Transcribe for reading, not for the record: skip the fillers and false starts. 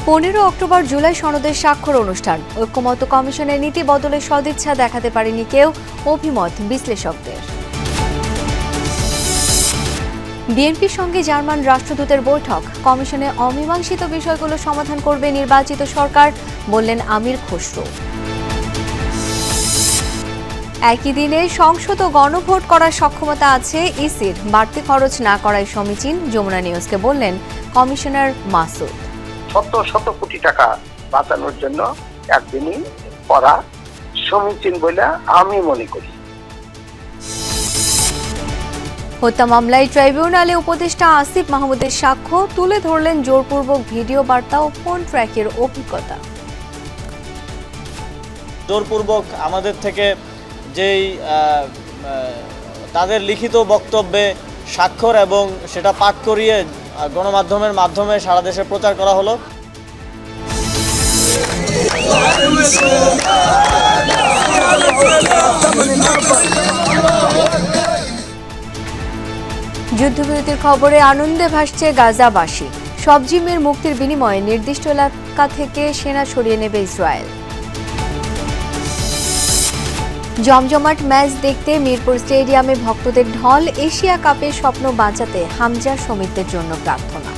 15 October July সনদের স্বাক্ষর অনুষ্ঠান। ঐক্যমত্য কমিশনের নীতি বদলে সদিচ্ছা দেখাতে পারেনি কেউ, অভিমত বিশ্লেষকদের। বিএনপির সঙ্গে জার্মান রাষ্ট্রদূতের বৈঠক। কমিশনে অমীমাংসিত বিষয়গুলো সমাধান করবে নির্বাচিত সরকার, বললেন আমির খসরু। একই দিনে সংসদ ও গণভোট করার সক্ষমতা আছে ইসির, বাড়তি খরচ না করাই সমীচীন, যমুনা নিউজকে বললেন কমিশনার মাসুদ। শত কোটি টাকা বাঁচানোর জন্য একদিনই করা সমীচীন বলে আমি মনে করি। হত্যা মামলায় ট্রাইব্যুনালে উপদেষ্টা আসিফ মাহমুদের সাক্ষ্য, তুলে ধরলেন জোরপূর্বক ভিডিও বার্তা ও ফোন ট্র্যাকের অভিজ্ঞতা। জোরপূর্বক আমাদের থেকে যেই তাদের লিখিত বক্তব্যে স্বাক্ষর এবং সেটা পাঠ করিয়ে গণমাধ্যমের মাধ্যমে সারা দেশে প্রচার করা হলো। যুদ্ধবিরতির খবরে আনন্দে ভাসছে গাজাবাসী। সব জিম্মির মুক্তির বিনিময়ে নির্দিষ্ট এলাকা থেকে সেনা সরিয়ে নেবে ইসরায়েল। জমজমাট ম্যাচ দেখতে মিরপুর স্টেডিয়ামে ভক্তদের ঢল। এশিয়া কাপের স্বপ্ন বাঁচাতে হামজা সমিতির জন্য প্রার্থনা।